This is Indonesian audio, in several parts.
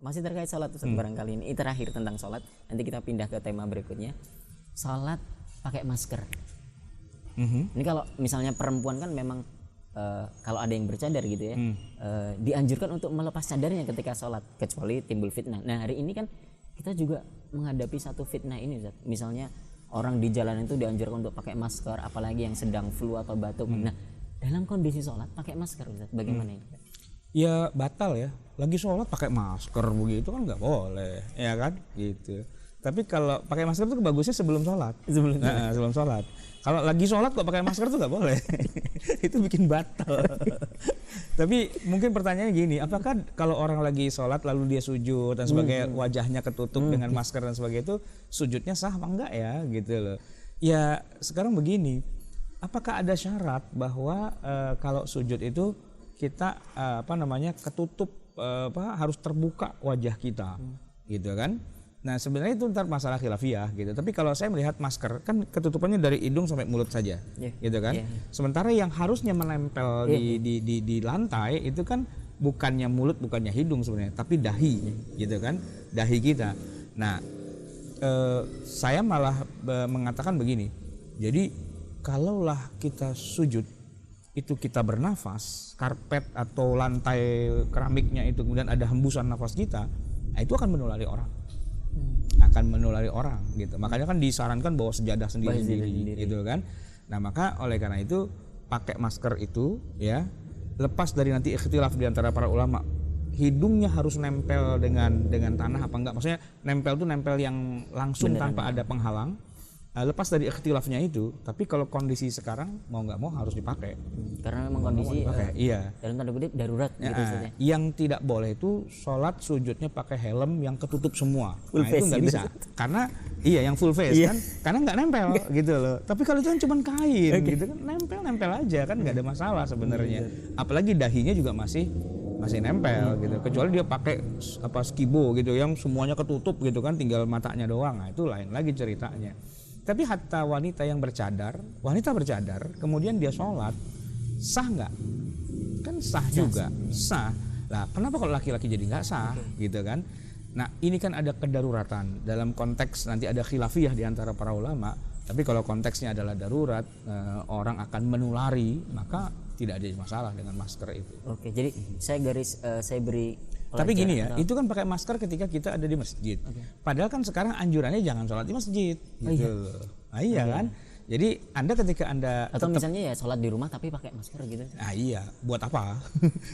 Masih terkait sholat Ustaz, barangkali ini terakhir tentang sholat. Nanti kita pindah ke tema berikutnya. Sholat pakai masker. Ini kalau misalnya perempuan kan memang kalau ada yang bercadar gitu ya, dianjurkan untuk melepas cadarnya ketika sholat, kecuali timbul fitnah. Nah hari ini kan kita juga menghadapi satu fitnah ini Ustaz. Misalnya orang di jalan itu dianjurkan untuk pakai masker, apalagi yang sedang flu atau batuk. Nah dalam kondisi sholat pakai masker Ustaz, bagaimana ini? Ya batal ya, lagi sholat pakai masker begitu kan nggak boleh, ya kan gitu. Tapi kalau pakai masker itu bagusnya sebelum sholat. Sebelum sholat. Kalau lagi sholat kok pakai masker tuh nggak boleh. Itu bikin batal. Tapi mungkin pertanyaannya gini, apakah kalau orang lagi sholat lalu dia sujud dan sebagai wajahnya ketutup dengan masker dan sebagainya itu sujudnya sah apa enggak ya gitu loh. Ya sekarang begini, apakah ada syarat bahwa kalau sujud itu kita ketutup harus terbuka wajah kita gitu kan. Nah sebenarnya itu ntar masalah khilafiyah gitu. Tapi kalau saya melihat masker kan ketutupannya dari hidung sampai mulut saja, gitu kan. Sementara yang harusnya menempel di lantai itu kan bukannya mulut, bukannya hidung sebenarnya, tapi dahi, gitu kan, dahi kita. Nah saya malah mengatakan begini. Jadi kalaulah kita sujud itu kita bernafas, karpet atau lantai keramiknya itu kemudian ada hembusan nafas kita, nah itu akan menulari orang. Akan menulari orang gitu. Makanya kan disarankan bawa sejadah sendiri gitu kan. Nah, maka oleh karena itu pakai masker itu ya, lepas dari nanti ikhtilaf di antara para ulama, hidungnya harus nempel dengan tanah apa enggak? Maksudnya nempel tuh nempel yang langsung tanpa ada penghalang. Lepas dari ikhtilafnya itu, tapi kalau kondisi sekarang mau nggak mau harus dipakai. Karena memang kondisi dalam tanda kutip darurat gitu saja. Yang tidak boleh itu sholat sujudnya pakai helm yang ketutup semua. Full face itu nggak bisa. Karena yang full face kan, karena nggak nempel gitu loh. Tapi kalau itu kan cuma kain gitu kan, nempel aja kan nggak ada masalah sebenarnya. Apalagi dahinya juga masih nempel gitu. Kecuali dia pakai skibo gitu yang semuanya ketutup gitu kan, tinggal matanya doang. Nah, itu lain lagi ceritanya. Tapi hatta wanita bercadar, kemudian dia sholat, sah nggak? Kan sah juga, sah. Nah, kenapa kalau laki-laki jadi nggak sah, gitu kan? Nah, ini kan ada kedaruratan dalam konteks nanti ada khilafiyah di antara para ulama. Tapi kalau konteksnya adalah darurat, orang akan menulari, maka tidak ada masalah dengan masker itu. Oke, jadi saya beri. Tapi gini ya, itu kan pakai masker ketika kita ada di masjid. Padahal kan sekarang anjurannya jangan sholat di masjid. Gitu. Kan. Jadi ketika Anda atau misalnya ya sholat di rumah tapi pakai masker gitu. Buat apa?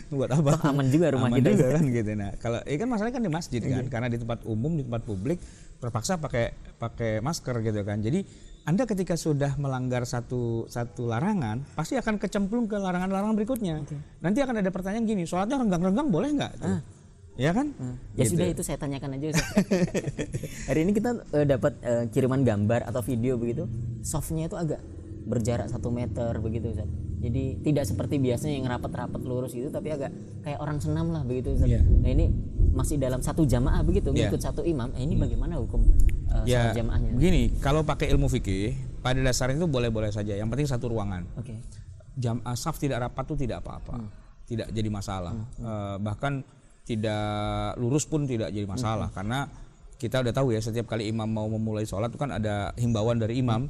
Buat apa? Aman juga rumah kita juga kan gitu. Nah, kalau kan masalahnya kan di masjid kan, karena di tempat umum, di tempat publik terpaksa pakai masker gitu kan. Jadi Anda ketika sudah melanggar satu larangan, pasti akan kecemplung ke larangan-larangan berikutnya. Nanti akan ada pertanyaan gini, sholatnya renggang-renggang boleh nggak? Ya kan? Ya gitu. Sudah itu saya tanyakan aja. Hari ini kita dapat kiriman gambar atau video begitu, softnya itu agak berjarak 1 meter begitu Ustaz. Jadi tidak seperti biasanya yang rapat-rapat lurus gitu, tapi agak kayak orang senam lah begitu Ustaz. Nah ini masih dalam satu jamaah begitu, ngikut satu imam. Ini bagaimana hukum sholat jamaahnya? Begini, kalau pakai ilmu fikih pada dasarnya itu boleh-boleh saja. Yang penting satu ruangan. Jamaah saf tidak rapat itu tidak apa-apa, tidak jadi masalah. Bahkan tidak lurus pun tidak jadi masalah, karena kita udah tahu ya setiap kali imam mau memulai sholat itu kan ada himbauan dari imam,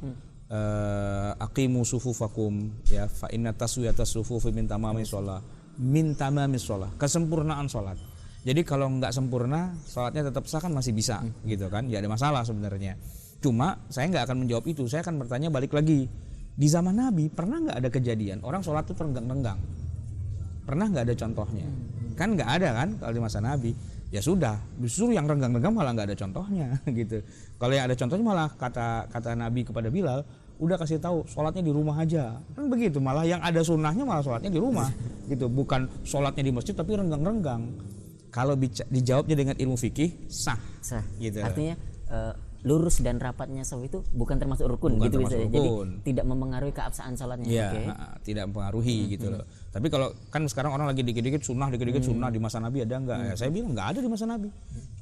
aqimu sufufakum ya fa inna taswiyatas sufufi min tamamis shalah, kesempurnaan sholat. Jadi kalau nggak sempurna sholatnya tetap sah kan masih bisa gitu kan, ya ada masalah sebenarnya. Cuma saya nggak akan menjawab itu, saya akan bertanya balik lagi, di zaman Nabi pernah nggak ada kejadian orang sholat itu terenggang-renggang? Pernah nggak ada contohnya? Kan nggak ada kan kalau di masa Nabi. Ya sudah, justru yang renggang-renggang malah nggak ada contohnya gitu. Kalau yang ada contohnya malah kata Nabi kepada Bilal, udah kasih tahu sholatnya di rumah aja. Kan begitu, malah yang ada sunnahnya malah sholatnya di rumah gitu, bukan sholatnya di masjid tapi renggang-renggang. Kalau dijawabnya dengan ilmu fikih sah gitu. Artinya lurus dan rapatnya saf itu bukan termasuk rukun gitu bisa. Jadi tidak mempengaruhi keabsahan sholatnya. Tidak mempengaruhi gitu loh. Tapi kalau kan sekarang orang lagi dikit-dikit sunnah di masa Nabi ada enggak? Ya, saya bilang enggak ada di masa Nabi.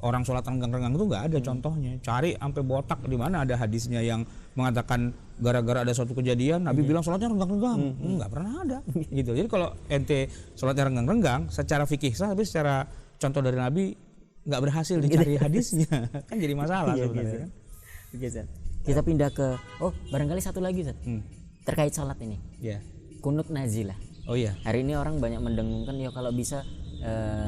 Orang sholat renggang-renggang itu enggak ada contohnya. Cari sampai botak di mana ada hadisnya yang mengatakan gara-gara ada suatu kejadian Nabi bilang sholatnya renggang-renggang. Enggak pernah ada gitu. Jadi kalau ente sholatnya renggang-renggang secara fikih sah, tapi secara contoh dari Nabi nggak berhasil dicari hadisnya kan jadi masalah sebenarnya kan. Oke, Ustaz. Kita pindah ke barangkali satu lagi, Ustaz. Terkait sholat ini. Ya. Kunut nazilah. Oh iya. Hari ini orang banyak mendengungkan ya kalau bisa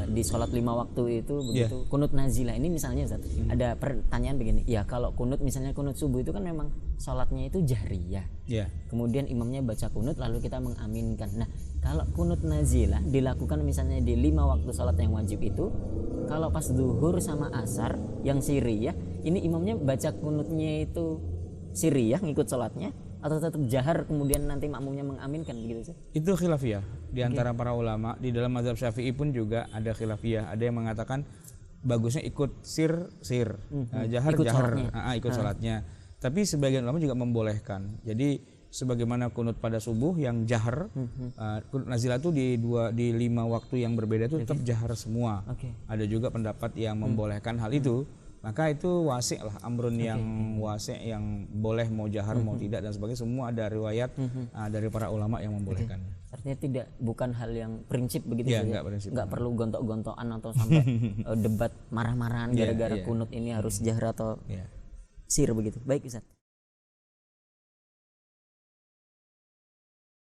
di sholat 5 waktu itu begitu kunut nazilah. Ini misalnya Ustaz, ada pertanyaan begini. Ya kalau kunut misalnya kunut subuh itu kan memang sholatnya itu jahriyah. Kemudian imamnya baca kunut lalu kita mengaminkan. Nah kalau kunut nazilah dilakukan misalnya di 5 waktu sholat yang wajib itu, kalau pas zuhur sama asar yang siriyah, ini imamnya baca kunutnya itu siriyah ngikut sholatnya atau tetap jahar kemudian nanti makmumnya mengaminkan begitu sih? Itu khilafiyah di antara para ulama. Di dalam mazhab Syafi'i pun juga ada khilafiyah. Ada yang mengatakan bagusnya ikut jahar ikut sholatnya. Tapi sebagian ulama juga membolehkan. Jadi sebagaimana kunut pada subuh yang jahar, kunut nazilah itu di 5 waktu yang berbeda itu tetap jahar semua. Ada juga pendapat yang membolehkan hal itu. Maka itu wasi' lah, amrun yang wasi' yang boleh mau jahar mau tidak dan sebagainya, semua ada riwayat dari para ulama yang membolehkannya. Artinya bukan hal yang prinsip begitu saja. Enggak perlu gontok-gontokan atau sampai debat marah-marahan gara-gara kunut ini harus jahar atau sir begitu. Baik Ustaz.